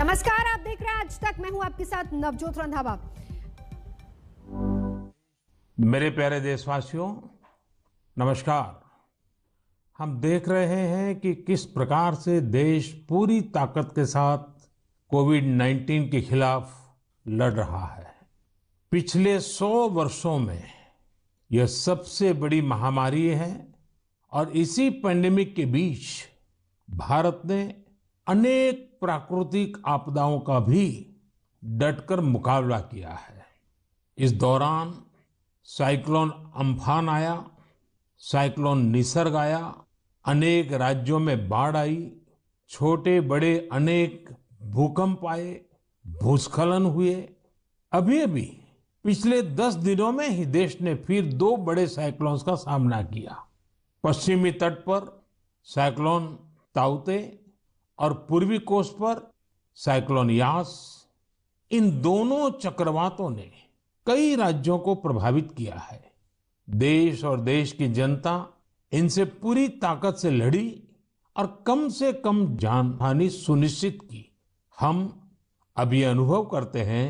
नमस्कार, आप देख रहे हैं आज तक। मैं हूं आपके साथ नवजोत रंधावा। मेरे प्यारे देशवासियों, नमस्कार। हम देख रहे हैं कि किस प्रकार से देश पूरी ताकत के साथ कोविड-19 के खिलाफ लड़ रहा है। पिछले 100 वर्षों में यह सबसे बड़ी महामारी है और इसी पैंडेमिक के बीच भारत ने अनेक प्राकृतिक आपदाओं का भी डटकर मुकाबला किया है। इस दौरान साइक्लोन अम्फान आया, साइक्लोन निसर्ग आया, अनेक राज्यों में बाढ़ आई, छोटे बड़े अनेक भूकंप आए, भूस्खलन हुए। अभी अभी पिछले 10 दिनों में ही देश ने फिर 2 बड़े साइक्लोन्स का सामना किया। पश्चिमी तट पर साइक्लोन ताउते और पूर्वी कोस्ट पर साइक्लोन यास। इन दोनों चक्रवातों ने कई राज्यों को प्रभावित किया है। देश और देश की जनता इनसे पूरी ताकत से लड़ी और कम से कम जानहानि सुनिश्चित की। हम अभी अनुभव करते हैं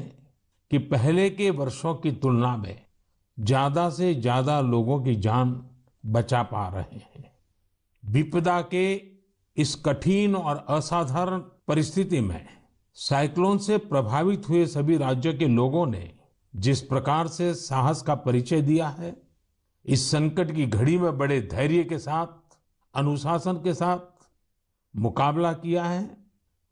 कि पहले के वर्षों की तुलना में ज्यादा से ज्यादा लोगों की जान बचा पा रहे हैं। विपदा के इस कठिन और असाधारण परिस्थिति में साइक्लोन से प्रभावित हुए सभी राज्यों के लोगों ने जिस प्रकार से साहस का परिचय दिया है, इस संकट की घड़ी में बड़े धैर्य के साथ, अनुशासन के साथ मुकाबला किया है,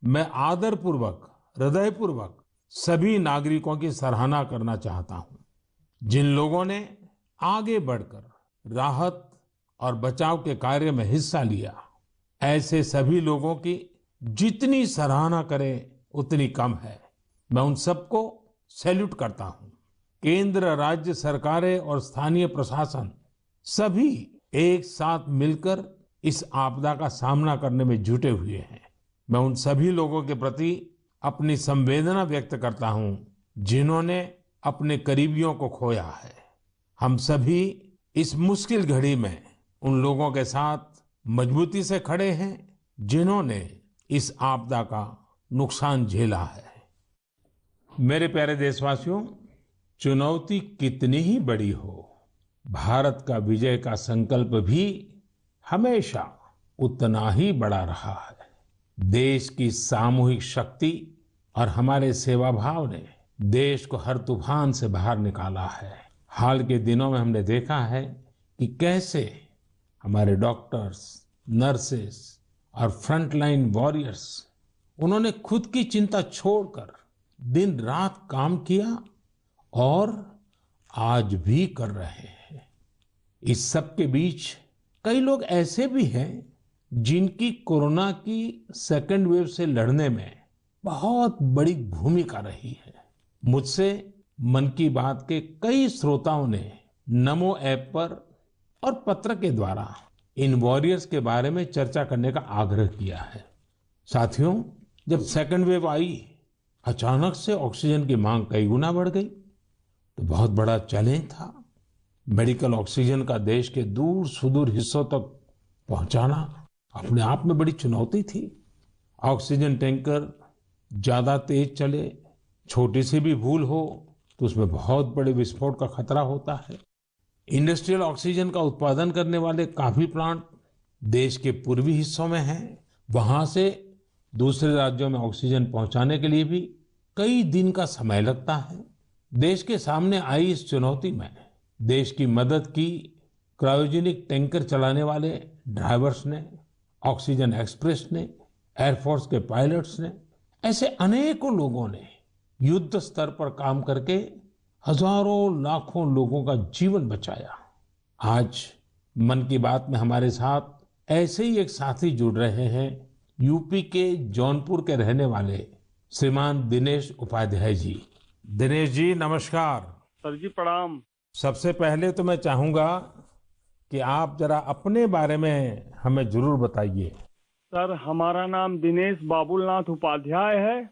मैं आदरपूर्वक, हृदयपूर्वक सभी नागरिकों की सराहना करना चाहता हूं। जिन लोगों ने आगे बढ़कर राहत और बचाव के कार्य में हिस्सा लिया, ऐसे सभी लोगों की जितनी सराहना करें उतनी कम है। मैं उन सबको सैल्यूट करता हूं। केंद्र, राज्य सरकारें और स्थानीय प्रशासन सभी एक साथ मिलकर इस आपदा का सामना करने में जुटे हुए हैं। मैं उन सभी लोगों के प्रति अपनी संवेदना व्यक्त करता हूं जिन्होंने अपने करीबियों को खोया है। हम सभी इस मुश्किल घड़ी में उन लोगों के साथ मजबूती से खड़े हैं जिन्होंने इस आपदा का नुकसान झेला है। मेरे प्यारे देशवासियों, चुनौती कितनी ही बड़ी हो, भारत का विजय का संकल्प भी हमेशा उतना ही बड़ा रहा है। देश की सामूहिक शक्ति और हमारे सेवा भाव ने देश को हर तूफान से बाहर निकाला है। हाल के दिनों में हमने देखा है कि कैसे हमारे डॉक्टर्स, नर्सेस और फ्रंटलाइन वॉरियर्स, उन्होंने खुद की चिंता छोड़कर दिन रात काम किया और आज भी कर रहे हैं। इस सब के बीच कई लोग ऐसे भी हैं जिनकी कोरोना की सेकेंड वेव से लड़ने में बहुत बड़ी भूमिका रही है। मुझसे मन की बात के कई श्रोताओं ने नमो ऐप पर और पत्र के द्वारा इन वॉरियर्स के बारे में चर्चा करने का आग्रह किया है। साथियों, जब सेकेंड वेव आई, अचानक से ऑक्सीजन की मांग कई गुना बढ़ गई, तो बहुत बड़ा चैलेंज था। मेडिकल ऑक्सीजन का देश के दूर सुदूर हिस्सों तक पहुंचाना अपने आप में बड़ी चुनौती थी। ऑक्सीजन टैंकर ज्यादा तेज चले, छोटी सी भी भूल हो तो उसमें बहुत बड़े विस्फोट का खतरा होता है। इंडस्ट्रियल ऑक्सीजन का उत्पादन करने वाले काफी प्लांट देश के पूर्वी हिस्सों में हैं। वहां से दूसरे राज्यों में ऑक्सीजन पहुंचाने के लिए भी कई दिन का समय लगता है। देश के सामने आई इस चुनौती में देश की मदद की क्रायोजेनिक टैंकर चलाने वाले ड्राइवर्स ने, ऑक्सीजन एक्सप्रेस ने, एयरफोर्स के पायलट्स ने, ऐसे अनेकों लोगों ने युद्ध स्तर पर काम करके हजारों लाखों लोगों का जीवन बचाया। आज मन की बात में हमारे साथ ऐसे ही एक साथी जुड़ रहे हैं, यूपी के जौनपुर के रहने वाले श्रीमान दिनेश उपाध्याय जी। दिनेश जी, नमस्कार। सर जी प्रणाम। सबसे पहले तो मैं चाहूंगा कि आप जरा अपने बारे में हमें जरूर बताइए। सर, हमारा नाम दिनेश बाबुलनाथ उपाध्याय है।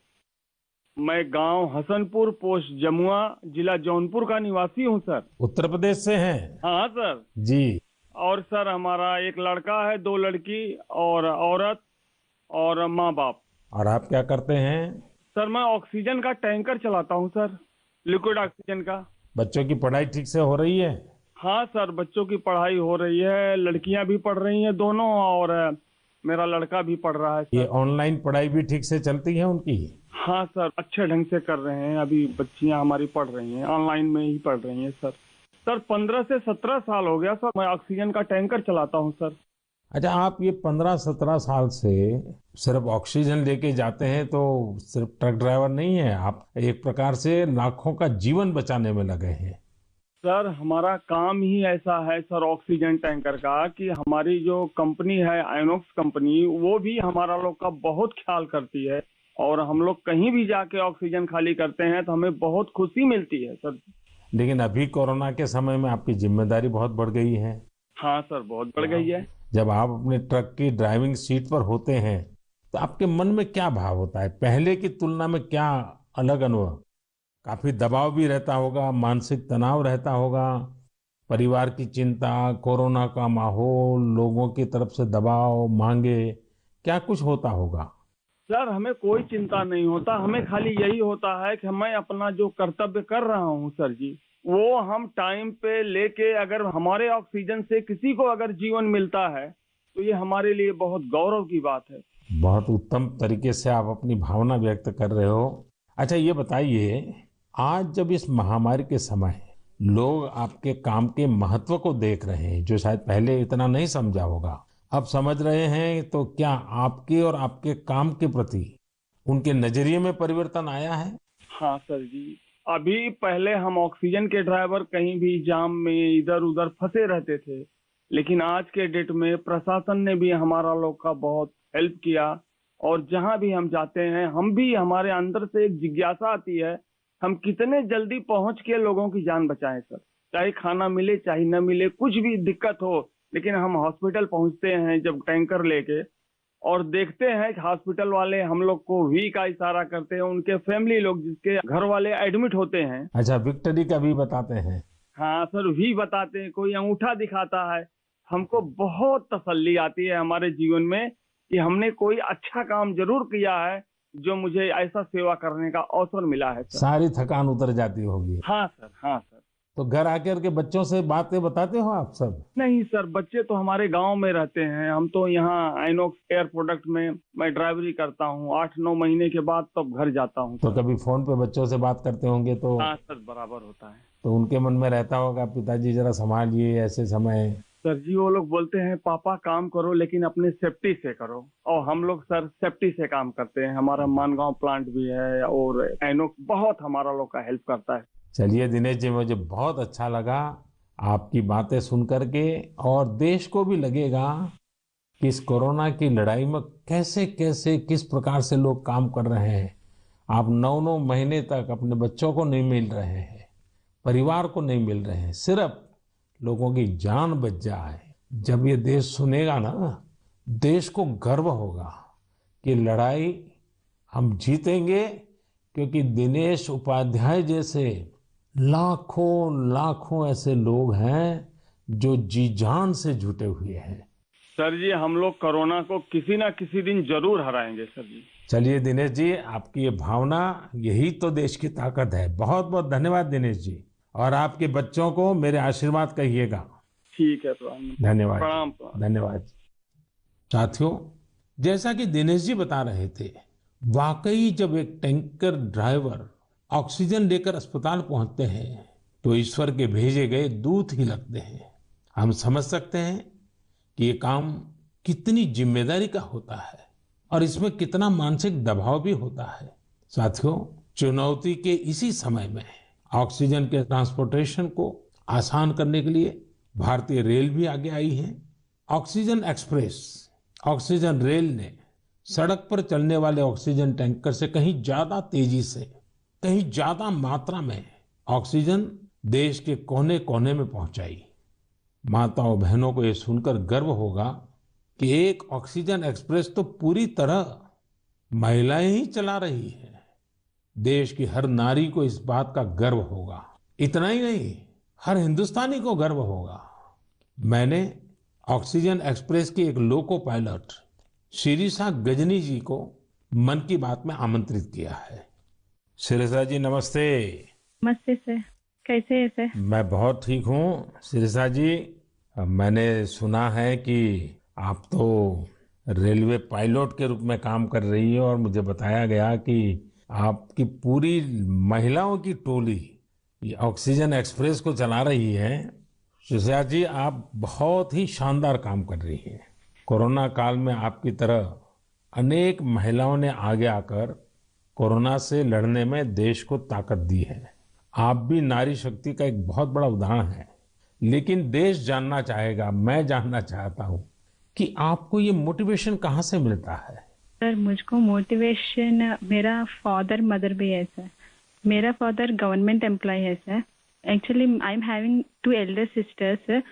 मैं गांव हसनपुर, पोस्ट जमुआ, जिला जौनपुर का निवासी हूं सर। उत्तर प्रदेश से हैं? हाँ सर जी। और सर, हमारा एक लड़का है, 2 लड़की और औरत और माँ बाप। और आप क्या करते हैं? सर मैं ऑक्सीजन का टैंकर चलाता हूँ सर, लिक्विड ऑक्सीजन का। बच्चों की पढ़ाई ठीक से हो रही है? हाँ सर, बच्चों की पढ़ाई हो रही है, लड़कियां भी पढ़ रही हैं दोनों, और मेरा लड़का भी पढ़ रहा है ये सर। ऑनलाइन पढ़ाई भी ठीक से चलती है उनकी? हाँ सर, अच्छे ढंग से कर रहे हैं। अभी बच्चियां हमारी पढ़ रही हैं, ऑनलाइन में ही पढ़ रही हैं सर। सर 15 से 17 साल हो गया सर, मैं ऑक्सीजन का टैंकर चलाता हूँ सर। अच्छा, आप ये 15-17 साल से सिर्फ ऑक्सीजन लेके जाते हैं, तो सिर्फ ट्रक ड्राइवर नहीं है आप, एक प्रकार से लाखों का जीवन बचाने में लगे हैं। सर हमारा काम ही ऐसा है सर ऑक्सीजन टैंकर का, कि हमारी जो कंपनी है आइनॉक्स कंपनी, वो भी हमारा लोग का बहुत ख्याल करती है, और हम लोग कहीं भी जाके ऑक्सीजन खाली करते हैं तो हमें बहुत खुशी मिलती है सर। लेकिन अभी कोरोना के समय में आपकी जिम्मेदारी बहुत बढ़ गई है। हाँ सर, बहुत बढ़ गई है। जब आप अपने ट्रक की ड्राइविंग सीट पर होते हैं तो आपके मन में क्या भाव होता है? पहले की तुलना में क्या अलग अनुभव? काफी दबाव भी रहता होगा, मानसिक तनाव रहता होगा, परिवार की चिंता, कोरोना का माहौल, लोगों की तरफ से दबाव, मांगे, क्या कुछ होता होगा? सर हमें कोई चिंता नहीं होता, हमें खाली यही होता है कि मैं अपना जो कर्तव्य कर रहा हूँ सर जी, वो हम टाइम पे लेके, अगर हमारे ऑक्सीजन से किसी को अगर जीवन मिलता है तो ये हमारे लिए बहुत गौरव की बात है। बहुत उत्तम तरीके से आप अपनी भावना व्यक्त कर रहे हो। अच्छा, ये बताइए, आज जब इस महामारी के समय लोग आपके काम के महत्व को देख रहे हैं, जो शायद पहले इतना नहीं समझा होगा, अब समझ रहे हैं, तो क्या आपके और आपके काम के प्रति उनके नजरिए में परिवर्तन आया है? हाँ सर जी, अभी पहले हम ऑक्सीजन के ड्राइवर कहीं भी जाम में इधर उधर फंसे रहते थे, लेकिन आज के डेट में प्रशासन ने भी हमारा लोग का बहुत हेल्प किया, और जहां भी हम जाते हैं, हम भी, हमारे अंदर से एक जिज्ञासा आती है, हम कितने जल्दी पहुंच के लोगों की जान बचाएं सर। चाहे खाना मिले चाहे न मिले, कुछ भी दिक्कत हो, लेकिन हम हॉस्पिटल पहुंचते हैं जब टैंकर लेके, और देखते हैं कि हॉस्पिटल वाले हम लोग को वी का इशारा करते हैं, उनके फैमिली लोग जिसके घर वाले एडमिट होते हैं। अच्छा, विक्ट्री का भी बताते हैं? हाँ सर, वी बताते हैं, कोई अंगूठा दिखाता है। हमको बहुत तसल्ली आती है हमारे जीवन में कि हमने कोई अच्छा काम जरूर किया है, जो मुझे ऐसा सेवा करने का अवसर मिला है सर। सारी थकान उतर जाती होगी। हाँ सर, हाँ सर। तो घर आकर के बच्चों से बातें बताते हो आप सब? नहीं सर, बच्चे तो हमारे गांव में रहते हैं, हम तो यहाँ आइनॉक्स एयर प्रोडक्ट में मैं ड्राइवरी करता हूँ। 8-9 महीने के बाद तब घर जाता हूँ। तो कभी फोन पे बच्चों से बात करते होंगे तो? हाँ सर, बराबर होता है। तो उनके मन में रहता होगा, पिताजी जरा संभालिए ऐसे समय। सर जी, वो लोग बोलते हैं पापा काम करो लेकिन अपने सेफ्टी से करो, और हम लोग सर सेफ्टी से काम करते हैं। हमारा मानगांव प्लांट भी है, और आइनॉक्स बहुत हमारा लोग का हेल्प करता है। चलिए दिनेश जी, मुझे बहुत अच्छा लगा आपकी बातें सुन करके, और देश को भी लगेगा कि इस कोरोना की लड़ाई में कैसे कैसे किस प्रकार से लोग काम कर रहे हैं। आप 9-9 महीने तक अपने बच्चों को नहीं मिल रहे हैं, परिवार को नहीं मिल रहे हैं, सिर्फ लोगों की जान बच जाए। जब ये देश सुनेगा ना, देश को गर्व होगा कि लड़ाई हम जीतेंगे, क्योंकि दिनेश उपाध्याय जैसे लाखों लाखों ऐसे लोग हैं जो जी जान से जुटे हुए हैं। सर जी, हम लोग कोरोना को किसी ना किसी दिन जरूर हराएंगे सर जी। चलिए दिनेश जी, आपकी ये भावना, यही तो देश की ताकत है। बहुत बहुत धन्यवाद दिनेश जी, और आपके बच्चों को मेरे आशीर्वाद कहिएगा। ठीक है, प्रणाम। धन्यवाद। प्रणाम। धन्यवाद। साथियों, जैसा कि दिनेश जी बता रहे थे, वाकई जब एक टैंकर ड्राइवर ऑक्सीजन लेकर अस्पताल पहुंचते हैं तो ईश्वर के भेजे गए दूत ही लगते हैं। हम समझ सकते हैं कि ये काम कितनी जिम्मेदारी का होता है, और इसमें कितना मानसिक दबाव भी होता है। साथियों, चुनौती के इसी समय में ऑक्सीजन के ट्रांसपोर्टेशन को आसान करने के लिए भारतीय रेल भी आगे आई है। ऑक्सीजन एक्सप्रेस, ऑक्सीजन रेल ने सड़क पर चलने वाले ऑक्सीजन टैंकर से कहीं ज्यादा तेजी से, कहीं ज्यादा मात्रा में ऑक्सीजन देश के कोने कोने में पहुंचाई। माताओं बहनों को यह सुनकर गर्व होगा कि एक ऑक्सीजन एक्सप्रेस तो पूरी तरह महिलाएं ही चला रही है। देश की हर नारी को इस बात का गर्व होगा। इतना ही नहीं, हर हिंदुस्तानी को गर्व होगा। मैंने ऑक्सीजन एक्सप्रेस की एक लोको पायलट शिरीषा गजनी जी को मन की बात में आमंत्रित किया है। शिरिषा जी नमस्ते। नमस्ते सर, कैसे है सर? मैं बहुत ठीक हूँ शिरिषा जी। मैंने सुना है कि आप तो रेलवे पायलट के रूप में काम कर रही है और मुझे बताया गया कि आपकी पूरी महिलाओं की टोली ये ऑक्सीजन एक्सप्रेस को चला रही है। शिरिषा जी आप बहुत ही शानदार काम कर रही हैं। कोरोना काल में आपकी तरह अनेक महिलाओं ने आगे आकर कोरोना से लड़ने में देश को ताकत दी है। आप भी नारी शक्ति का एक बहुत बड़ा उदाहरण है। लेकिन देश जानना चाहेगा, मैं जानना चाहता हूँ कि आपको ये मोटिवेशन कहाँ से मिलता है? सर मुझको मोटिवेशन मेरा फादर मदर भी है सर। मेरा फादर गवर्नमेंट एम्प्लॉय है sir. Actually I am having 2 elder sisters.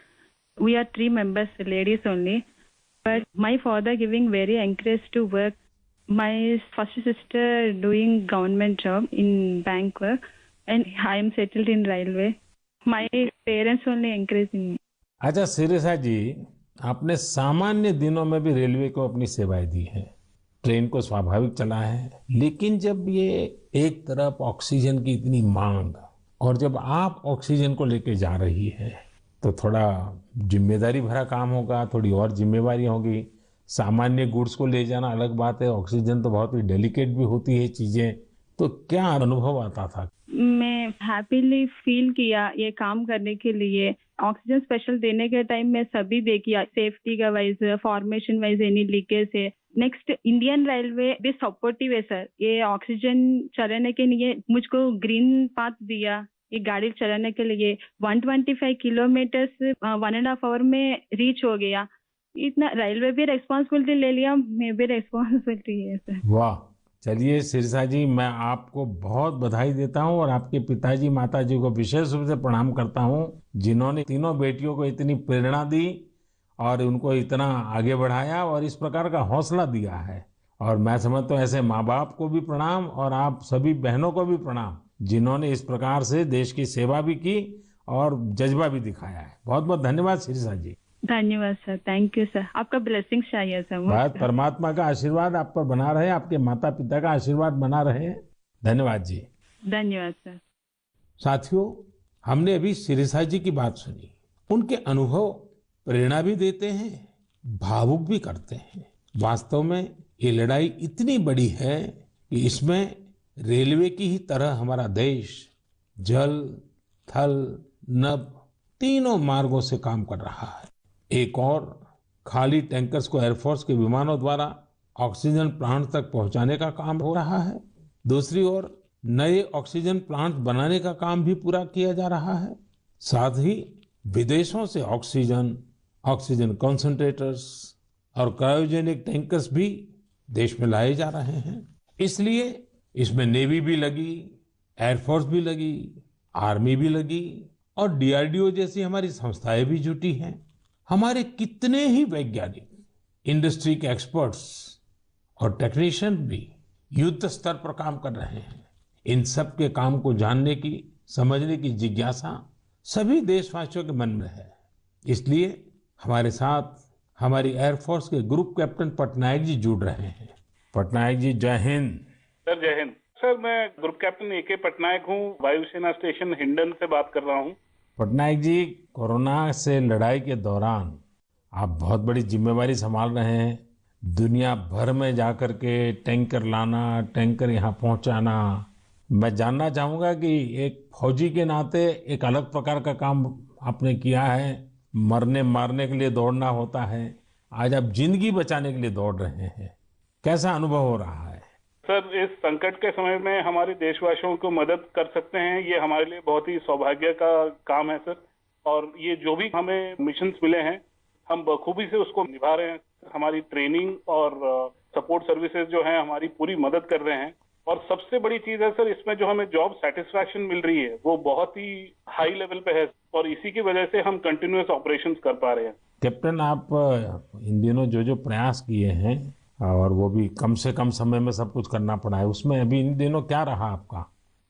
We are 3 members, ladies only. But my father giving very encourage to work. My first sister doing government job in bank work, and I am settled in railway. My parents only encouraging me. अच्छा शिरिषा जी, आपने सामान्य दिनों में भी railway को अपनी सेवाएं दी हैं, ट्रेन को स्वाभाविक चला है, लेकिन जब ये एक तरफ ऑक्सीजन की इतनी मांग और जब आप ऑक्सीजन को लेके जा रही है तो थोड़ा जिम्मेदारी भरा काम होगा, थोड़ी और जिम्मेवारी होगी। सामान्य गुड्स को ले जाना अलग बात है, ऑक्सीजन तो बहुत ही डेलिकेट भी होती है चीजें। तो क्या अनुभव आता था? मैं हैप्पीली फील किया ये काम करने के लिए। ऑक्सीजन स्पेशल देने के टाइम में सभी देखिए, सेफ्टी का wise, formation wise any leakage है। नेक्स्ट इंडियन रेलवे भी सपोर्टिव है सर। ये ऑक्सीजन चलाने के लिए मुझको ग्रीन पाथ दिया, ये गाड़ी चलाने के लिए 125 किलोमीटर 1.5 आवर में रीच हो गया। इतना रेलवे भी रेस्पॉन्सिबिलिटी ले लिया, मैं भी रेस्पॉन्सिबिलिटी है सर। वाह, चलिए शिरिषा जी, मैं आपको बहुत बधाई देता हूं और आपके पिताजी माताजी को विशेष रूप से प्रणाम करता हूं, जिन्होंने तीनों बेटियों को इतनी प्रेरणा दी और उनको इतना आगे बढ़ाया और इस प्रकार का हौसला दिया है। और मैं समझता हूं ऐसे माँ बाप को भी प्रणाम और आप सभी बहनों को भी प्रणाम, जिन्होंने इस प्रकार से देश की सेवा भी की और जज्बा भी दिखाया है। बहुत बहुत धन्यवाद शिरिषा जी। धन्यवाद सर, थैंक यू सर। आपका ब्लेसिंग चाहिए सर। बस परमात्मा का आशीर्वाद आप पर बना रहे, आपके माता पिता का आशीर्वाद बना रहे। धन्यवाद जी। धन्यवाद सर। साथियों, हमने अभी शिरिषा जी की बात सुनी। उनके अनुभव प्रेरणा भी देते हैं, भावुक भी करते हैं। वास्तव में ये लड़ाई इतनी बड़ी है कि इसमें रेलवे की ही तरह हमारा देश जल, थल, नभ तीनों मार्गों से काम कर रहा है। एक और खाली टैंकर्स को एयरफोर्स के विमानों द्वारा ऑक्सीजन प्लांट तक पहुंचाने का काम हो रहा है। दूसरी ओर नए ऑक्सीजन प्लांट बनाने का काम भी पूरा किया जा रहा है। साथ ही विदेशों से ऑक्सीजन, ऑक्सीजन कंसंट्रेटर्स और क्रायोजेनिक टैंकर्स भी देश में लाए जा रहे हैं। इसलिए इसमें नेवी भी लगी, एयरफोर्स भी लगी, आर्मी भी लगी और डीआरडीओ जैसी हमारी संस्थाएं भी जुटी हैं। हमारे कितने ही वैज्ञानिक, इंडस्ट्री के एक्सपर्ट्स और टेक्नीशियन भी युद्ध स्तर पर काम कर रहे हैं। इन सब के काम को जानने की, समझने की जिज्ञासा सभी देशवासियों के मन में है। इसलिए हमारे साथ हमारी एयरफोर्स के ग्रुप कैप्टन पटनायक जी जुड़ रहे हैं। पटनायक जी जय हिंद। सर जय हिंद। सर मैं ग्रुप कैप्टन ए.के. पटनायक हूँ, वायुसेना स्टेशन हिंडन से बात कर रहा हूँ। पटनायक जी, कोरोना से लड़ाई के दौरान आप बहुत बड़ी जिम्मेवारी संभाल रहे हैं। दुनिया भर में जाकर के टैंकर लाना, टैंकर यहाँ पहुँचाना। मैं जानना चाहूँगा कि एक फौजी के नाते एक अलग प्रकार का काम आपने किया है। मरने मारने के लिए दौड़ना होता है, आज आप जिंदगी बचाने के लिए दौड़ रहे हैं। कैसा अनुभव हो रहा है? सर इस संकट के समय में हमारे देशवासियों को मदद कर सकते हैं, ये हमारे लिए बहुत ही सौभाग्य का काम है सर। और ये जो भी हमें मिशंस मिले हैं, हम बखूबी से उसको निभा रहे हैं। हमारी ट्रेनिंग और सपोर्ट सर्विसेज जो हैं हमारी पूरी मदद कर रहे हैं। और सबसे बड़ी चीज है सर, इसमें जो हमें जॉब सेटिस्फैक्शन मिल रही है वो बहुत ही हाई लेवल पे है और इसी की वजह से हम कंटिन्यूअस ऑपरेशंस कर पा रहे हैं। कैप्टन, आप इन दिनों जो प्रयास किए हैं और वो भी कम से कम समय में सब कुछ करना पड़ा है, उसमें अभी इन दिनों क्या रहा आपका?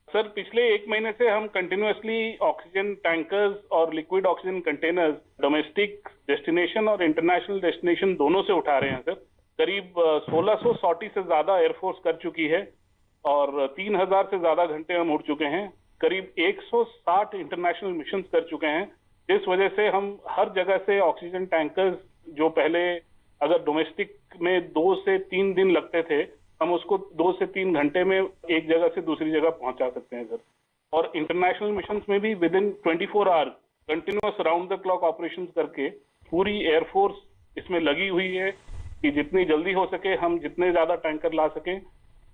सर पिछले 1 महीने से हम कंटिन्यूअसली ऑक्सीजन टैंकर्स और liquid oxygen containers domestic destination और इंटरनेशनल डेस्टिनेशन दोनों से उठा रहे हैं सर। करीब 1600 सॉर्टी से ज्यादा एयरफोर्स कर चुकी है और 3000 से ज्यादा घंटे हम उड़ चुके हैं। करीब 160 इंटरनेशनल मिशन कर चुके हैं, जिस वजह से हम हर जगह से ऑक्सीजन टैंकर्स, जो पहले अगर डोमेस्टिक में 2 से 3 दिन लगते थे, हम उसको 2 से 3 घंटे में एक जगह से दूसरी जगह पहुंचा सकते हैं सर। और इंटरनेशनल मिशन में भी within 24 hour continuous round the clock operation करके पूरी एयरफोर्स इसमें लगी हुई है कि जितनी जल्दी हो सके हम जितने ज्यादा टैंकर ला सकें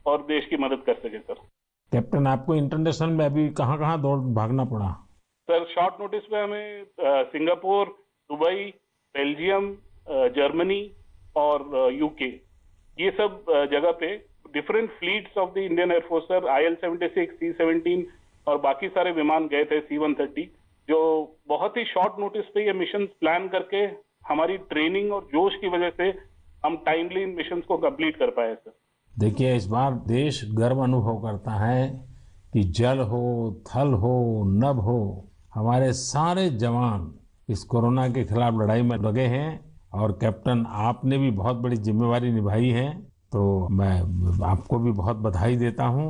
और देश की मदद कर सकें सर। कैप्टन, आपको इंटरनेशनल में अभी कहाँ कहाँ दौड़ भागना पड़ा? सर शॉर्ट नोटिस पे हमें सिंगापुर, दुबई, बेल्जियम, जर्मनी और यूके, ये सब जगह पे different fleets of the Indian air force sir, IL-76, C-17 और बाकी सारे विमान गए थे, C-130, जो बहुत ही शॉर्ट नोटिस पे ये मिशन प्लान करके हमारी ट्रेनिंग और जोश की वजह से हम टाइमली इन मिशन को कंप्लीट कर पाए सर। देखिए, इस बार देश गर्व अनुभव करता है कि जल हो, थल हो, नभ हो, हमारे सारे जवान इस कोरोना के खिलाफ लड़ाई में लगे हैं। और कैप्टन, आपने भी बहुत बड़ी जिम्मेवारी निभाई है, तो मैं आपको भी बहुत बधाई देता हूँ।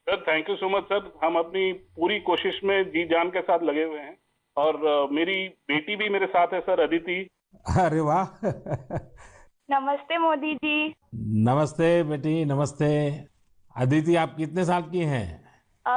Sir thank you so much sir. हम अपनी पूरी कोशिश में जी जान के साथ लगे हुए हैं और मेरी बेटी भी मेरे साथ है सर, अदिति। अरे वाह! नमस्ते मोदी जी। नमस्ते बेटी, नमस्ते। अदिति, आप कितने साल की हैं?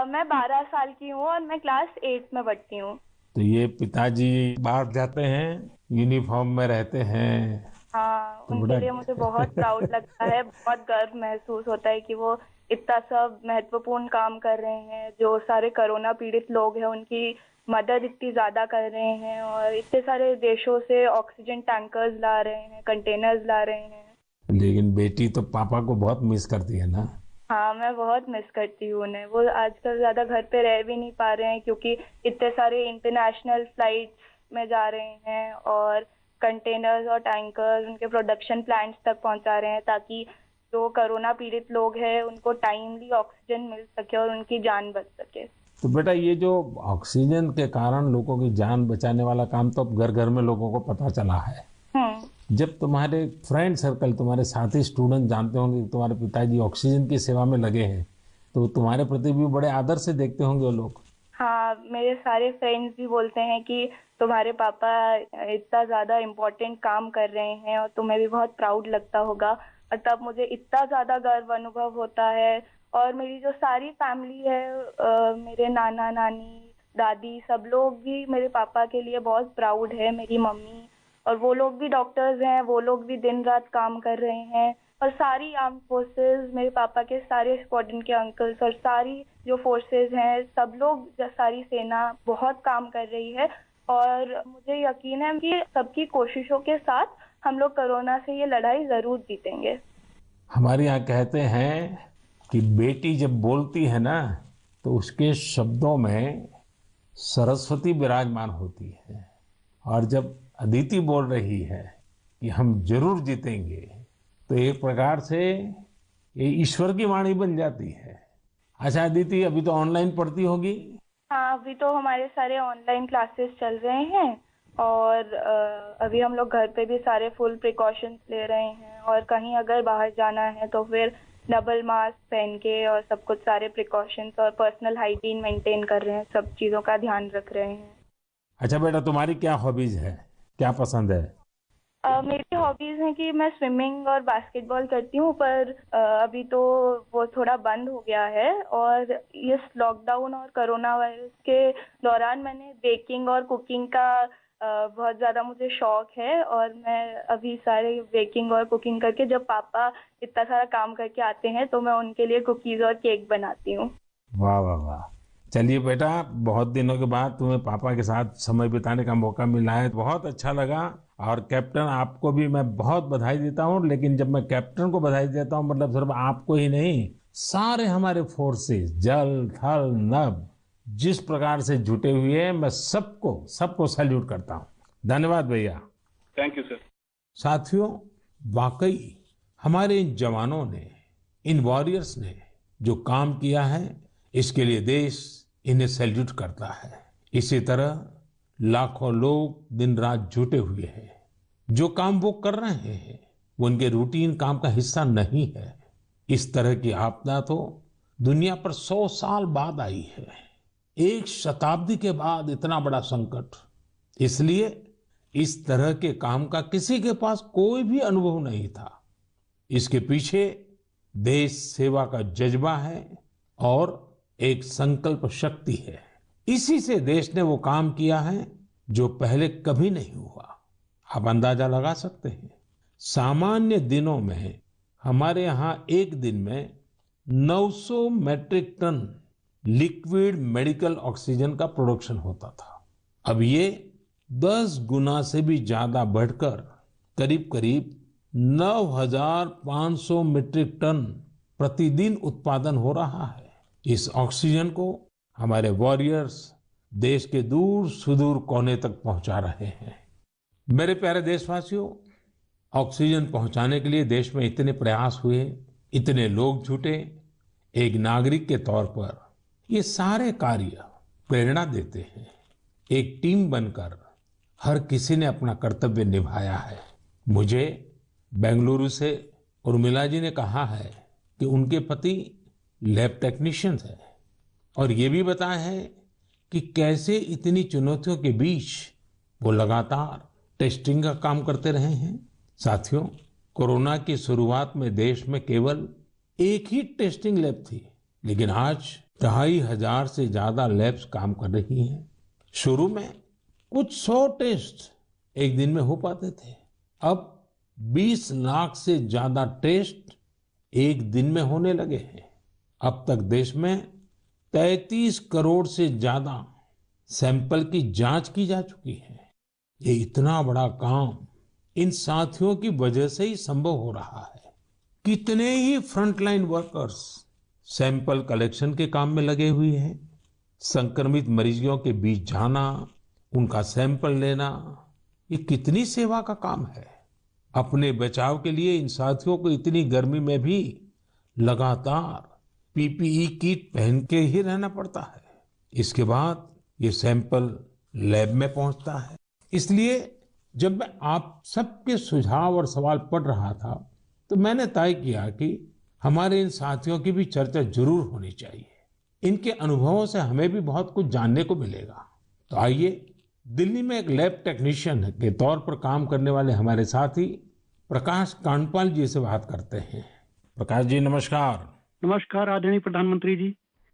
मैं 12 साल की हूँ और मैं क्लास 8 में पढ़ती हूँ। तो ये पिताजी बाहर जाते हैं, यूनिफॉर्म में रहते हैं। हाँ, तो उनके लिए मुझे बहुत प्राउड लगता है, बहुत गर्व महसूस होता है कि वो इतना सब महत्वपूर्ण काम कर रहे हैं। जो सारे कोरोना पीड़ित लोग हैं उनकी मदद इतनी ज्यादा कर रहे हैं और इतने सारे देशों से ऑक्सीजन टैंकर्स ला रहे हैं, कंटेनर्स ला रहे हैं। लेकिन बेटी तो पापा को बहुत मिस करती है ना? हाँ, मैं बहुत मिस करती हूँ उन्हें। वो आजकल ज्यादा घर पे रह भी नहीं पा रहे हैं क्योंकि इतने सारे इंटरनेशनल फ्लाइट्स में जा रहे हैं और कंटेनर्स और टैंकर्स उनके प्रोडक्शन प्लांट्स तक पहुंचा रहे हैं, ताकि जो कोरोना पीड़ित लोग हैं उनको टाइमली ऑक्सीजन मिल सके और उनकी जान बच सके। तो बेटा, ये जो ऑक्सीजन के कारण लोगों की जान बचाने वाला काम तो अब घर घर में लोगों को पता चला है। जब तुम्हारे फ्रेंड सर्कल, तुम्हारे साथी स्टूडेंट जानते होंगे कि तुम्हारे पिताजी ऑक्सीजन की सेवा में लगे हैं, तो तुम्हारे प्रति भी बड़े आदर से देखते होंगे वो लोग। हाँ, मेरे सारे फ्रेंड्स भी बोलते हैं कि तुम्हारे पापा इतना ज्यादा इम्पोर्टेंट काम कर रहे हैं और तुम्हें भी बहुत प्राउड लगता होगा। और तब मुझे इतना ज्यादा गर्व अनुभव होता है। और मेरी जो सारी फैमिली है, मेरे नाना नानी, दादी, सब लोग भी मेरे पापा के लिए बहुत प्राउड है। मेरी मम्मी, और वो लोग भी डॉक्टर्स हैं, वो लोग भी दिन रात काम कर रहे हैं। और सारी आर्म फोर्सेस, मेरे पापा के सारे स्क्वाड्रन के अंकल्स और सारी जो फोर्सेस हैं, सब लोग, सारी सेना बहुत काम कर रही है। और मुझे यकीन है कि सबकी कोशिशों के साथ हम लोग कोरोना से ये लड़ाई जरूर जीतेंगे। हमारे यहाँ कहते हैं कि बेटी जब बोलती है ना, तो उसके शब्दों में सरस्वती विराजमान होती है। और जब अदिति बोल रही है कि हम जरूर जीतेंगे, तो एक प्रकार से ये ईश्वर की वाणी बन जाती है। अच्छा अदिति, अभी तो ऑनलाइन पढ़ती होगी? हाँ, अभी तो हमारे सारे ऑनलाइन क्लासेस चल रहे हैं और अभी हम लोग घर पे भी सारे फुल प्रिकॉशंस ले रहे हैं। और कहीं अगर बाहर जाना है तो फिर डबल मास्क पहन के और सब कुछ सारे प्रिकॉशंस और पर्सनल हाइजीन मेंटेन कर रहे हैं, सब चीज़ों का ध्यान रख रहे हैं। अच्छा बेटा, तुम्हारी क्या हॉबीज है, क्या पसंद है? मेरी हॉबीज हैं कि मैं स्विमिंग और बास्केटबॉल करती हूँ, पर अभी तो वो थोड़ा बंद हो गया है। और इस लॉकडाउन और कोरोना वायरस के दौरान मैंने बेकिंग और कुकिंग का बहुत ज़्यादा मुझे शौक है। और मैं अभी सारे बेकिंग और कुकिंग करके, जब पापा इतना सारा काम करके आते हैं तो मैं उनके लिए कुकीज़ और केक बनाती हूँ। वाह वाह वाह! चलिए बेटा, बहुत दिनों के बाद तुम्हें पापा के साथ समय बिताने का मौका मिला है, बहुत अच्छा लगा। और कैप्टन, आपको भी मैं बहुत बधाई देता हूँ। लेकिन जब मैं कैप्टन को बधाई देता हूँ, मतलब सिर्फ आपको ही नहीं, सारे हमारे फोर्सेस, जल थल नभ, जिस प्रकार से जुटे हुए हैं, मैं सबको सैल्यूट करता हूँ। धन्यवाद भैया। Thank you sir. साथियों, वाकई हमारे इन जवानों ने, इन वॉरियर्स ने जो काम किया है, इसके लिए देश इन्हें सैल्यूट करता है। इसी तरह लाखों लोग दिन रात जुटे हुए हैं। जो काम वो कर रहे हैं वो उनके रूटीन काम का हिस्सा नहीं है। इस तरह की आपदा तो दुनिया पर 100 साल बाद आई है। एक शताब्दी के बाद इतना बड़ा संकट। इसलिए इस तरह के काम का किसी के पास कोई भी अनुभव नहीं था। इसके पीछे देश सेवा का जज्बा है और एक संकल्प शक्ति है। इसी से देश ने वो काम किया है जो पहले कभी नहीं हुआ। आप अंदाजा लगा सकते हैं, सामान्य दिनों में हमारे यहाँ एक दिन में 900 metric ton liquid medical oxygen का प्रोडक्शन होता था। अब ये 10 गुना से भी ज्यादा बढ़कर करीब करीब 9,500 मीट्रिक टन प्रतिदिन उत्पादन हो रहा है। इस ऑक्सीजन को हमारे वॉरियर्स देश के दूर सुदूर कोने तक पहुंचा रहे हैं। मेरे प्यारे देशवासियों, ऑक्सीजन पहुंचाने के लिए देश में इतने प्रयास हुए, इतने लोग जुटे। एक नागरिक के तौर पर ये सारे कार्य प्रेरणा देते हैं। एक टीम बनकर हर किसी ने अपना कर्तव्य निभाया है। मुझे बेंगलुरु से उर्मिला जी ने कहा है कि उनके पति लैब टेक्नीशियन है और ये भी बताया है कि कैसे इतनी चुनौतियों के बीच वो लगातार टेस्टिंग का काम करते रहे हैं। साथियों, कोरोना की शुरुआत में देश में केवल एक ही टेस्टिंग लैब थी, लेकिन आज 2,500 से ज्यादा लैब्स काम कर रही हैं। शुरू में कुछ 100 टेस्ट एक दिन में हो पाते थे। अब 20 लाख से ज्यादा टेस्ट एक दिन में होने लगे हैं। अब तक देश में 33 करोड़ से ज्यादा सैंपल की जांच की जा चुकी है। ये इतना बड़ा काम इन साथियों की वजह से ही संभव हो रहा है। कितने ही फ्रंटलाइन वर्कर्स सैंपल कलेक्शन के काम में लगे हुए हैं। संक्रमित मरीजों के बीच जाना, उनका सैंपल लेना, ये कितनी सेवा का काम है। अपने बचाव के लिए इन साथियों को इतनी गर्मी में भी लगातार पीपीई किट पहन के ही रहना पड़ता है। इसके बाद ये सैंपल लैब में पहुंचता है। इसलिए जब मैं आप सबके सुझाव और सवाल पढ़ रहा था तो मैंने तय किया कि हमारे इन साथियों की भी चर्चा जरूर होनी चाहिए। इनके अनुभवों से हमें भी बहुत कुछ जानने को मिलेगा। तो आइए दिल्ली में एक लैब टेक्नीशियन के तौर पर काम करने वाले हमारे साथी प्रकाश कांडपाल जी से बात करते हैं। प्रकाश जी नमस्कार। नमस्कार आदरणीय प्रधानमंत्री जी।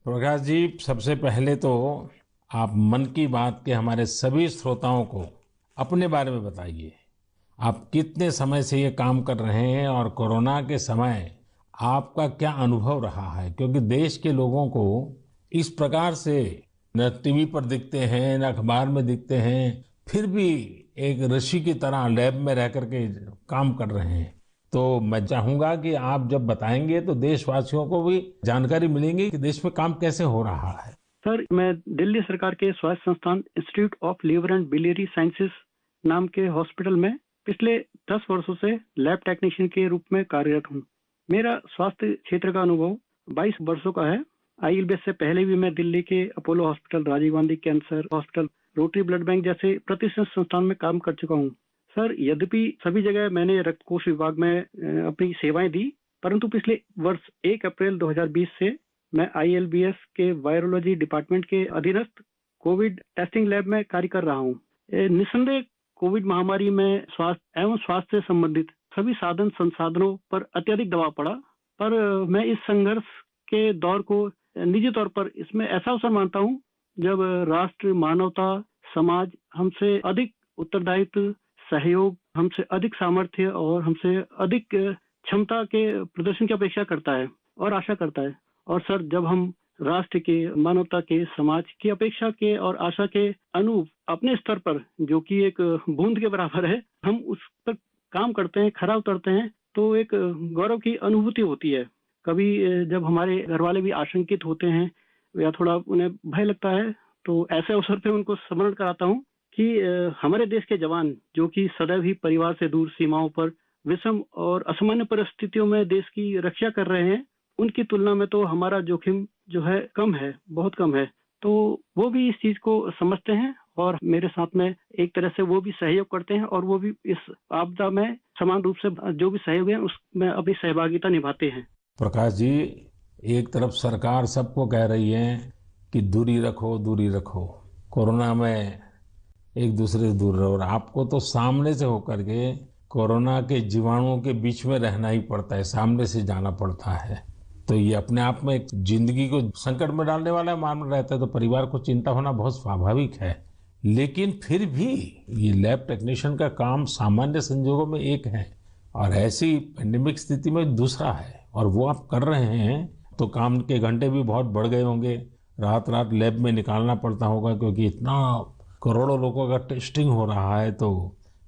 प्रकाश जी, सबसे पहले तो आप मन की बात के हमारे सभी श्रोताओं को अपने बारे में बताइए। आप कितने समय से ये काम कर रहे हैं और कोरोना के समय आपका क्या अनुभव रहा है? क्योंकि देश के लोगों को इस प्रकार से न टीवी पर दिखते हैं, न अखबार में दिखते हैं, फिर भी एक ऋषि की तरह लैब में रह करके काम कर रहे हैं। तो मैं चाहूंगा कि आप जब बताएंगे तो देशवासियों को भी जानकारी मिलेगी कि देश में काम कैसे हो रहा है। सर, मैं दिल्ली सरकार के स्वास्थ्य संस्थान institute of liver and biliary sciences नाम के हॉस्पिटल में पिछले 10 वर्षों से लैब टेक्नीशियन के रूप में कार्यरत हूँ। मेरा स्वास्थ्य क्षेत्र का अनुभव 22 वर्षों का है। IELBS से पहले भी मैं दिल्ली के Apollo hospital, Rajiv Gandhi cancer hospital, Rotary blood bank जैसे प्रतिष्ठित संस्थान में काम कर चुका हूँ। सर, यद्यपि सभी जगह मैंने रक्त कोष विभाग में अपनी सेवाएं दी, परंतु पिछले वर्ष 1 अप्रैल 2020 से मैं IELBS के वायरोलॉजी डिपार्टमेंट के अधीनस्थ कोविड टेस्टिंग लैब में कार्य कर रहा हूँ। निस्संदेह कोविड महामारी में स्वास्थ्य एवं स्वास्थ्य से संबंधित सभी साधन संसाधनों पर अत्यधिक दबाव पड़ा, पर मैं इस संघर्ष के दौर को निजी तौर पर इसमें ऐसा अवसर मानता हूँ जब राष्ट्र, मानवता, समाज हमसे अधिक उत्तरदायित्व, सहयोग, हमसे अधिक सामर्थ्य और हमसे अधिक क्षमता के प्रदर्शन की अपेक्षा करता है और आशा करता है। और सर, जब हम राष्ट्र के, मानवता के, समाज की अपेक्षा के और आशा के अनुरूप अपने स्तर पर, जो कि एक बूंद के बराबर है, हम उस पर काम करते हैं, खरा उतरते हैं, तो एक गौरव की अनुभूति होती है। कभी जब हमारे घर वाले भी आशंकित होते हैं या थोड़ा उन्हें भय लगता है, तो ऐसे अवसर पे उनको स्मरण कराता हूँ कि हमारे देश के जवान, जो कि सदैव ही परिवार से दूर सीमाओं पर विषम और असामान्य परिस्थितियों में देश की रक्षा कर रहे हैं, उनकी तुलना में तो हमारा जोखिम जो है कम है, बहुत कम है। तो वो भी इस चीज को समझते हैं और मेरे साथ में एक तरह से वो भी सहयोग करते हैं और वो भी इस आपदा में समान रूप से जो भी सहयोग है उसमें अपनी सहभागिता निभाते हैं। प्रकाश जी, एक तरफ सरकार सबको कह रही है कि दूरी रखो, दूरी रखो, कोरोना में एक दूसरे से दूर रहो, और आपको तो सामने से होकर के कोरोना के जीवाणुओं के बीच में रहना ही पड़ता है, सामने से जाना पड़ता है। तो ये अपने आप में एक जिंदगी को संकट में डालने वाला मामला रहता है, तो परिवार को चिंता होना बहुत स्वाभाविक है। लेकिन फिर भी ये लैब टेक्नीशियन का काम सामान्य संजोगों में एक है और ऐसी पेंडेमिक स्थिति में दूसरा है, और वो आप कर रहे हैं तो काम के घंटे भी बहुत बढ़ गए होंगे, रात रात लैब में निकालना पड़ता होगा, क्योंकि इतना करोड़ों लोगों का टेस्टिंग हो रहा है तो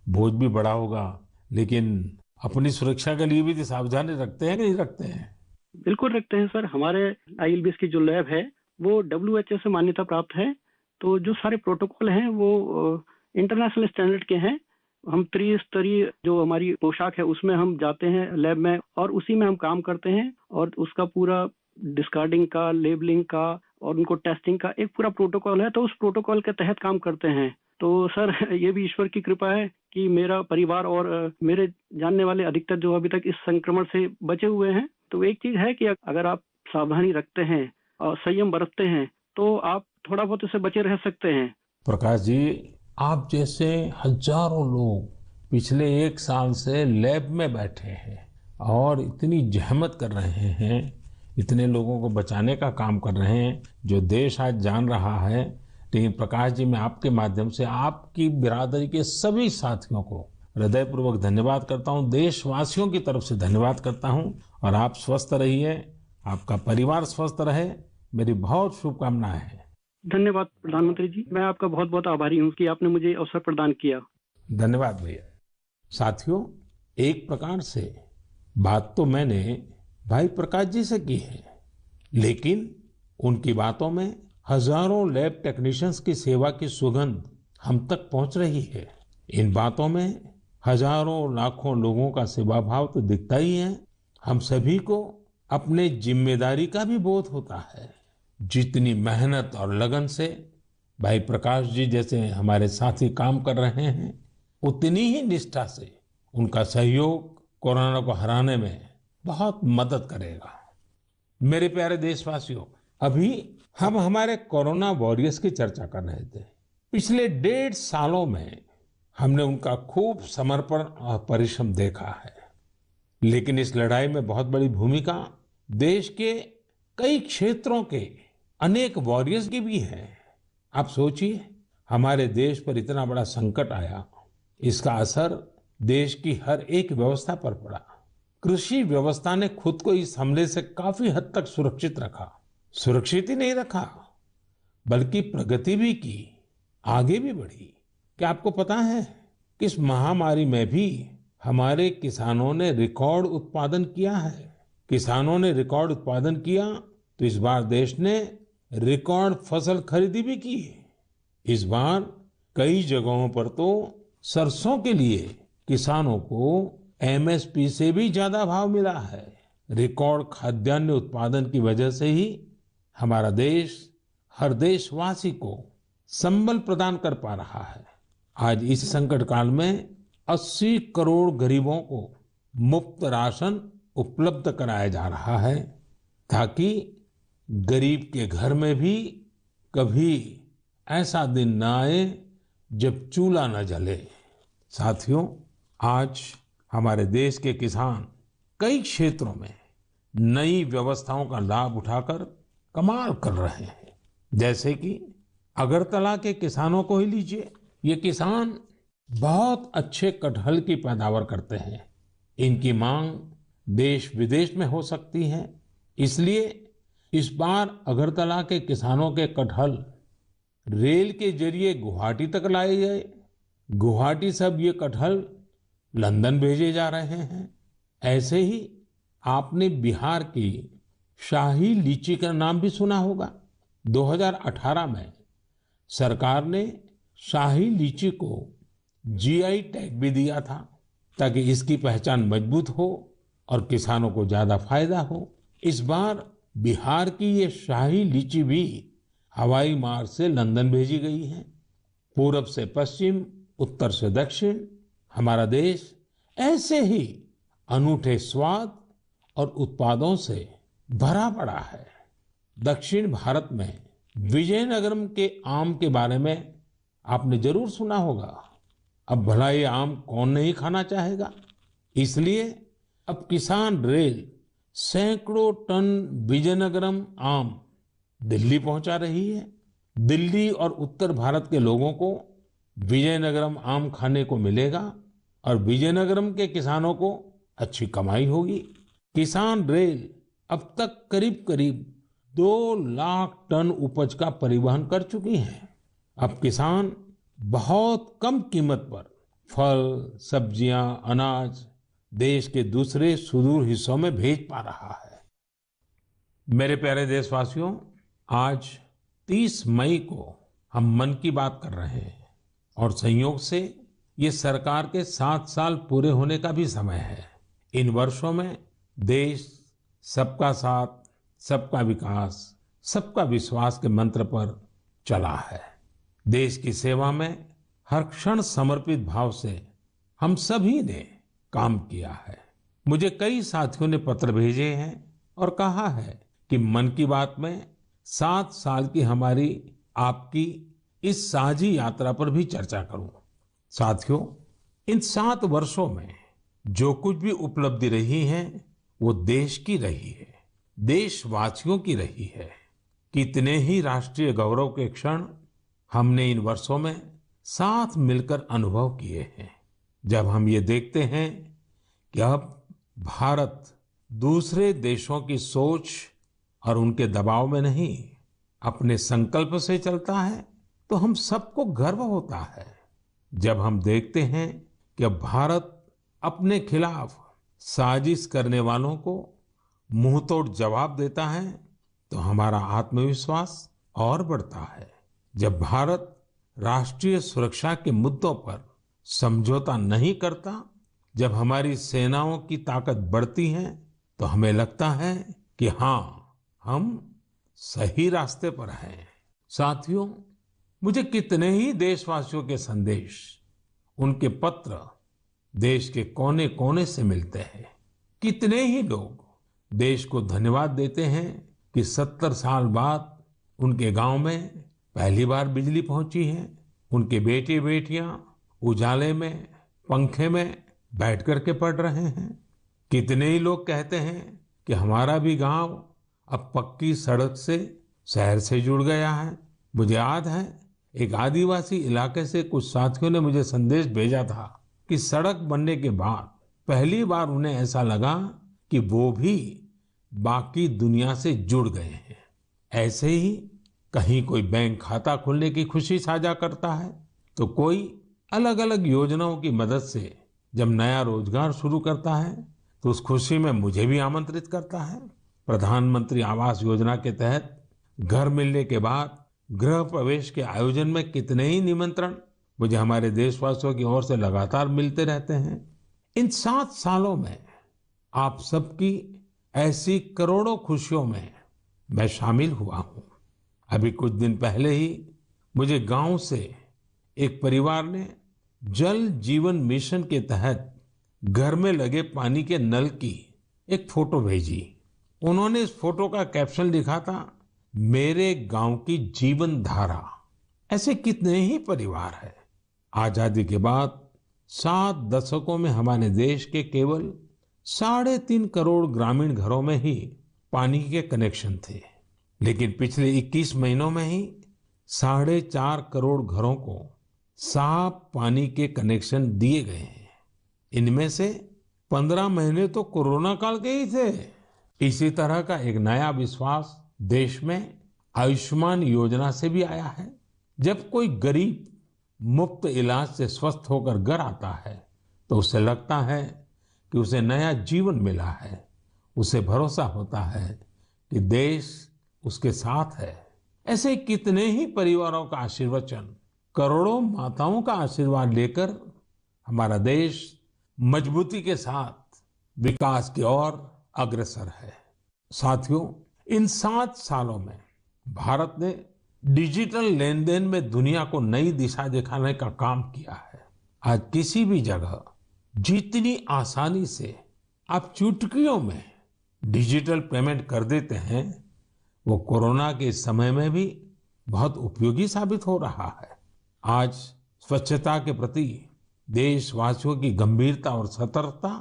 बोझ भी बड़ा होगा। लेकिन अपनी सुरक्षा के लिए भी सावधानी रखते हैं कि नहीं रखते हैं? बिल्कुल रखते हैं सर। हमारे आईएलबीएस की जो लैब है वो WHO से मान्यता प्राप्त है, तो जो सारे प्रोटोकॉल हैं वो इंटरनेशनल स्टैंडर्ड के हैं। हम त्रिस्तरीय जो हमारी पोशाक है उसमें हम जाते हैं लैब में और उसी में हम काम करते हैं, और उसका पूरा डिस्कार्डिंग का, लेबलिंग का और उनको टेस्टिंग का एक पूरा प्रोटोकॉल है, तो उस प्रोटोकॉल के तहत काम करते हैं। तो सर ये भी ईश्वर की कृपा है कि मेरा परिवार और मेरे जानने वाले अधिकतर जो अभी तक इस संक्रमण से बचे हुए हैं। तो एक चीज है कि अगर आप सावधानी रखते हैं और संयम बरतते हैं तो आप थोड़ा बहुत इससे बचे रह सकते हैं। प्रकाश जी, आप जैसे हजारों लोग पिछले 1 साल से लैब में बैठे हैं और इतनी जहमत कर रहे हैं, इतने लोगों को बचाने का काम कर रहे हैं, जो देश आज जान रहा है। लेकिन प्रकाश जी, मैं आपके माध्यम से आपकी बिरादरी के सभी साथियों को हृदयपूर्वक धन्यवाद करता हूं, देशवासियों की तरफ से धन्यवाद करता हूं, और आप स्वस्थ रहिए, आपका परिवार स्वस्थ रहे, मेरी बहुत शुभकामनाएं हैं। धन्यवाद प्रधानमंत्री जी, मैं आपका बहुत बहुत आभारी हूँ कि आपने मुझे अवसर प्रदान किया। धन्यवाद भैया। साथियों, एक प्रकार से बात तो मैंने भाई प्रकाश जी से की है, लेकिन उनकी बातों में हजारों लैब टेक्नीशियंस की सेवा की सुगंध हम तक पहुंच रही है। इन बातों में हजारों लाखों लोगों का सेवा भाव तो दिखता ही है। हम सभी को अपने जिम्मेदारी का भी बोध होता है। जितनी मेहनत और लगन से भाई प्रकाश जी जैसे हमारे साथी काम कर रहे हैं, उतनी ही निष्ठा से उनका सहयोग कोरोना को हराने में बहुत मदद करेगा। मेरे प्यारे देशवासियों, अभी हम हमारे कोरोना वॉरियर्स की चर्चा कर रहे थे। पिछले 1.5 सालों में हमने उनका खूब समर्पण और परिश्रम देखा है, लेकिन इस लड़ाई में बहुत बड़ी भूमिका देश के कई क्षेत्रों के अनेक वॉरियर्स की भी है। आप सोचिए, हमारे देश पर इतना बड़ा संकट आया, इसका असर देश की हर एक व्यवस्था पर पड़ा। कृषि व्यवस्था ने खुद को इस हमले से काफी हद तक सुरक्षित रखा। सुरक्षित ही नहीं रखा, बल्कि प्रगति भी की, आगे भी बढ़ी। क्या आपको पता है कि इस महामारी में भी हमारे किसानों ने रिकॉर्ड उत्पादन किया है? किसानों ने रिकॉर्ड उत्पादन किया तो इस बार देश ने रिकॉर्ड फसल खरीदी भी की। इस बार कई जगहों पर तो सरसों के लिए किसानों को MSP से भी ज्यादा भाव मिला है। रिकॉर्ड खाद्यान्न उत्पादन की वजह से ही हमारा देश हर देशवासी को संबल प्रदान कर पा रहा है। आज इस संकट काल में 80 करोड़ गरीबों को मुफ्त राशन उपलब्ध कराया जा रहा है, ताकि गरीब के घर में भी कभी ऐसा दिन न आए जब चूल्हा न जले। साथियों, आज हमारे देश के किसान कई क्षेत्रों में नई व्यवस्थाओं का लाभ उठाकर कमाल कर रहे हैं। जैसे कि अगरतला के किसानों को ही लीजिए। ये किसान बहुत अच्छे कटहल की पैदावार करते हैं। इनकी मांग देश विदेश में हो सकती है, इसलिए इस बार अगरतला के किसानों के कटहल रेल के जरिए गुवाहाटी तक लाए गए। गुवाहाटी से अब ये कटहल लंदन भेजे जा रहे हैं। ऐसे ही आपने बिहार की शाही लीची का नाम भी सुना होगा। 2018 में सरकार ने शाही लीची को GI टैग भी दिया था, ताकि इसकी पहचान मजबूत हो और किसानों को ज्यादा फायदा हो। इस बार बिहार की ये शाही लीची भी हवाई मार्ग से लंदन भेजी गई है। पूरब से पश्चिम, उत्तर से दक्षिण, हमारा देश ऐसे ही अनूठे स्वाद और उत्पादों से भरा पड़ा है। दक्षिण भारत में विजयनगरम के आम के बारे में आपने जरूर सुना होगा। अब भला ये आम कौन नहीं खाना चाहेगा। इसलिए अब किसान रेल सैकड़ों टन विजयनगरम आम दिल्ली पहुंचा रही है। दिल्ली और उत्तर भारत के लोगों को विजयनगरम आम खाने को मिलेगा और विजयनगरम के किसानों को अच्छी कमाई होगी। किसान रेल अब तक करीब करीब 2 लाख टन उपज का परिवहन कर चुकी है। अब किसान बहुत कम कीमत पर फल, सब्जियां, अनाज देश के दूसरे सुदूर हिस्सों में भेज पा रहा है। मेरे प्यारे देशवासियों, आज 30 मई को हम मन की बात कर रहे हैं और संयोग से ये सरकार के 7 साल पूरे होने का भी समय है। इन वर्षों में देश सबका साथ, सबका विकास, सबका विश्वास के मंत्र पर चला है। देश की सेवा में हर क्षण समर्पित भाव से हम सभी ने काम किया है। मुझे कई साथियों ने पत्र भेजे हैं और कहा है कि मन की बात में 7 साल की हमारी आपकी इस साझी यात्रा पर भी चर्चा करूं। साथियों, इन 7 वर्षों में जो कुछ भी उपलब्धि रही है वो देश की रही है, देशवासियों की रही है। कितने ही राष्ट्रीय गौरव के क्षण हमने इन वर्षों में साथ मिलकर अनुभव किए हैं। जब हम ये देखते हैं कि अब भारत दूसरे देशों की सोच और उनके दबाव में नहीं, अपने संकल्प से चलता है, तो हम सबको गर्व होता है। जब हम देखते हैं कि अब भारत अपने खिलाफ साजिश करने वालों को मुंहतोड़ जवाब देता है, तो हमारा आत्मविश्वास और बढ़ता है। जब भारत राष्ट्रीय सुरक्षा के मुद्दों पर समझौता नहीं करता, जब हमारी सेनाओं की ताकत बढ़ती है, तो हमें लगता है कि हाँ, हम सही रास्ते पर हैं। साथियों, मुझे कितने ही देशवासियों के संदेश, उनके पत्र देश के कोने कोने से मिलते हैं। कितने ही लोग देश को धन्यवाद देते हैं कि 70 साल बाद उनके गांव में पहली बार बिजली पहुंची है। उनके बेटे बेटियां उजाले में, पंखे में बैठ करके पढ़ रहे हैं। कितने ही लोग कहते हैं कि हमारा भी गांव अब पक्की सड़क से शहर से जुड़ गया है। मुझे याद है, एक आदिवासी इलाके से कुछ साथियों ने मुझे संदेश भेजा था कि सड़क बनने के बाद पहली बार उन्हें ऐसा लगा कि वो भी बाकी दुनिया से जुड़ गए हैं। ऐसे ही कहीं कोई बैंक खाता खोलने की खुशी साझा करता है, तो कोई अलग अलग योजनाओं की मदद से जब नया रोजगार शुरू करता है, तो उस खुशी में मुझे भी आमंत्रित करता है। प्रधानमंत्री आवास योजना के तहत घर मिलने के बाद गृह प्रवेश के आयोजन में कितने ही निमंत्रण मुझे हमारे देशवासियों की ओर से लगातार मिलते रहते हैं। इन 7 सालों में आप सबकी ऐसी करोड़ों खुशियों में मैं शामिल हुआ हूं। अभी कुछ दिन पहले ही मुझे गांव से एक परिवार ने जल जीवन मिशन के तहत घर में लगे पानी के नल की एक फोटो भेजी। उन्होंने इस फोटो का कैप्शन लिखा था, मेरे गांव की जीवन धारा। ऐसे कितने ही परिवार हैं। आजादी के बाद 7 दशकों में हमारे देश के केवल 3.5 करोड़ ग्रामीण घरों में ही पानी के कनेक्शन थे, लेकिन पिछले 21 महीनों में ही 4.5 करोड़ घरों को साफ पानी के कनेक्शन दिए गए हैं। इनमें से 15 महीने तो कोरोना काल के ही थे। इसी तरह का एक नया विश्वास देश में आयुष्मान योजना से भी आया है। जब कोई गरीब मुफ्त इलाज से स्वस्थ होकर घर आता है, तो उसे लगता है कि उसे नया जीवन मिला है। उसे भरोसा होता है कि देश उसके साथ है। ऐसे कितने ही परिवारों का आशीर्वचन, करोड़ों माताओं का आशीर्वाद लेकर हमारा देश मजबूती के साथ विकास की ओर अग्रसर है। साथियों, इन 7 सालों में भारत ने डिजिटल लेन देन में दुनिया को नई दिशा दिखाने का काम किया है। आज किसी भी जगह जितनी आसानी से आप चुटकियों में डिजिटल पेमेंट कर देते हैं, वो कोरोना के इस समय में भी बहुत उपयोगी साबित हो रहा है। आज स्वच्छता के प्रति देशवासियों की गंभीरता और सतर्कता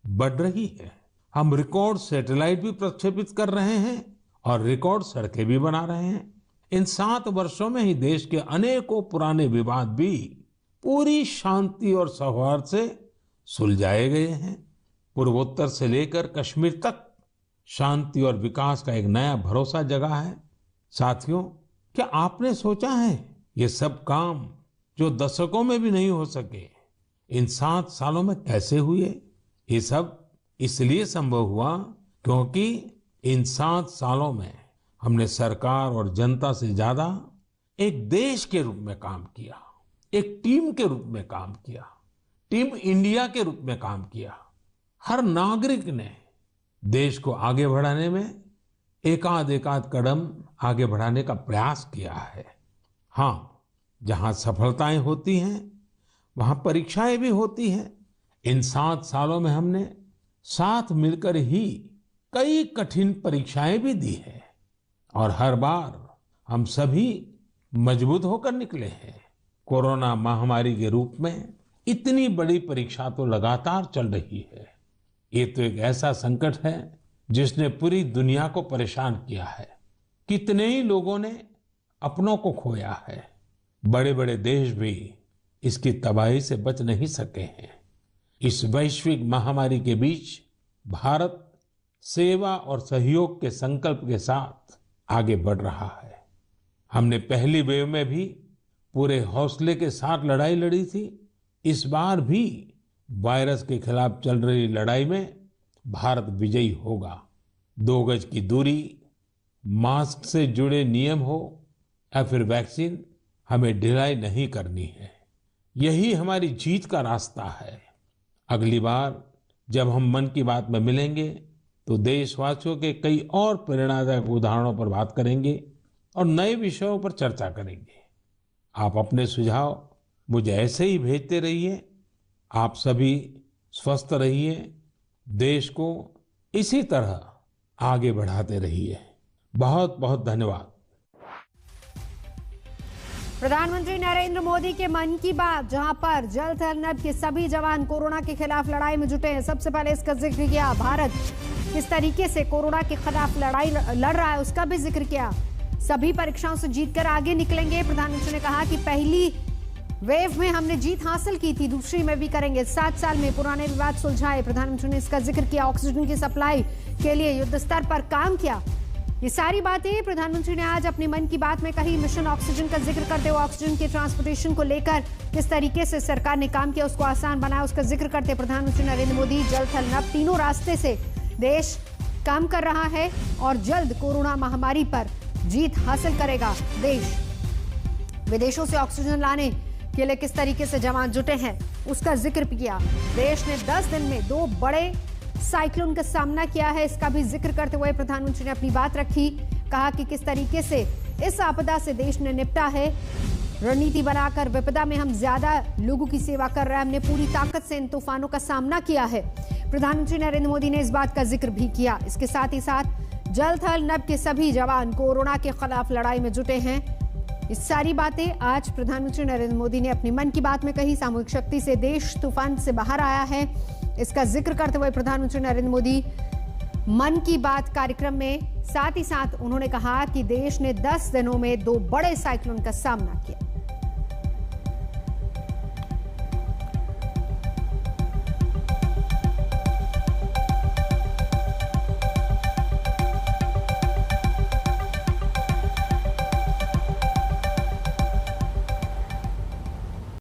बढ़ रही है। हम रिकॉर्ड सैटेलाइट भी प्रक्षेपित कर रहे हैं और रिकॉर्ड सड़कें भी बना रहे हैं। इन 7 वर्षों में ही देश के अनेकों पुराने विवाद भी पूरी शांति और सौहार्द से सुलझाए गए हैं। पूर्वोत्तर से लेकर कश्मीर तक शांति और विकास का एक नया भरोसा जगा है। साथियों, क्या आपने सोचा है ये सब काम जो दशकों में भी नहीं हो सके, इन 7 सालों में कैसे हुए? ये सब इसलिए संभव हुआ क्योंकि इन 7 सालों में हमने सरकार और जनता से ज्यादा एक देश के रूप में काम किया, एक टीम के रूप में काम किया, टीम इंडिया के रूप में काम किया। हर नागरिक ने देश को आगे बढ़ाने में एकाध कदम आगे बढ़ाने का प्रयास किया है। हाँ, जहां सफलताएं होती हैं वहां परीक्षाएं भी होती हैं। इन 7 सालों में हमने साथ मिलकर ही कई कठिन परीक्षाएं भी दी हैं और हर बार हम सभी मजबूत होकर निकले हैं। कोरोना महामारी के रूप में इतनी बड़ी परीक्षा तो लगातार चल रही है। ये तो एक ऐसा संकट है जिसने पूरी दुनिया को परेशान किया है। कितने ही लोगों ने अपनों को खोया है। बड़े बड़े देश भी इसकी तबाही से बच नहीं सके हैं। इस वैश्विक महामारी के बीच भारत सेवा और सहयोग के संकल्प के साथ आगे बढ़ रहा है। हमने पहली वेव में भी पूरे हौसले के साथ लड़ाई लड़ी थी। इस बार भी वायरस के खिलाफ चल रही लड़ाई में भारत विजयी होगा। 2 गज की दूरी, मास्क से जुड़े नियम हो या फिर वैक्सीन, हमें ढिलाई नहीं करनी है। यही हमारी जीत का रास्ता है। अगली बार जब हम मन की बात में मिलेंगे तो देशवासियों के कई और प्रेरणादायक उदाहरणों पर बात करेंगे और नए विषयों पर चर्चा करेंगे। आप अपने सुझाव मुझे ऐसे ही भेजते रहिए। आप सभी स्वस्थ रहिए, देश को इसी तरह आगे बढ़ाते रहिए। बहुत बहुत धन्यवाद। प्रधानमंत्री नरेंद्र मोदी के मन की बात, जहां पर जल थल नभ के सभी जवान कोरोना के खिलाफ लड़ाई में जुटे हैं। सबसे पहले इसका जिक्र किया, भारत किस तरीके से कोरोना के खिलाफ लड़ाई लड़ रहा है उसका भी जिक्र किया। सभी परीक्षाओं से जीतकर आगे निकलेंगे। प्रधानमंत्री ने कहा कि पहली वेव में हमने जीत हासिल की थी, दूसरी में भी करेंगे। 7 साल में पुराने विवाद सुलझाए। प्रधानमंत्री ने इसका जिक्र किया। ऑक्सीजन की सप्लाई के लिए युद्ध स्तर पर काम किया। ये सारी बातें प्रधानमंत्री ने आज अपने मन की बात में कही। मिशन ऑक्सीजन का जिक्र करते हुए ऑक्सीजन के ट्रांसपोर्टेशन को लेकर किस तरीके से सरकार ने काम किया, उसको आसान बनाया, उसका जिक्र करते प्रधानमंत्री नरेंद्र मोदी जल थल नभ तीनों रास्ते से देश काम कर रहा है और जल्द कोरोना महामारी पर जीत हासिल करेगा देश। विदेशों से ऑक्सीजन लाने के लिए किस तरीके से जवान जुटे हैं उसका जिक्र किया। देश ने 10 दिन में 2 बड़े साइक्लोन का सामना किया है, इसका भी जिक्र करते हुए प्रधानमंत्री ने अपनी बात रखी। कहा कि किस तरीके से इस आपदा से देश ने निपटा है। रणनीति बनाकर विपदा में हम ज्यादा लोगों की सेवा कर रहे हैं। हमने पूरी ताकत से इन तूफानों का सामना किया है। प्रधानमंत्री नरेंद्र मोदी ने इस बात का जिक्र भी किया। इसके साथ ही साथ जल थल नभ के सभी जवान कोरोना के खिलाफ लड़ाई में जुटे हैं। ये सारी बातें आज प्रधानमंत्री नरेंद्र मोदी ने अपने मन की बात में कही। सामूहिक शक्ति से देश तूफान से बाहर आया है, इसका जिक्र करते हुए प्रधानमंत्री नरेंद्र मोदी मन की बात कार्यक्रम में साथ ही साथ उन्होंने कहा कि देश ने 10 दिनों में 2 बड़े साइक्लोन का सामना किया।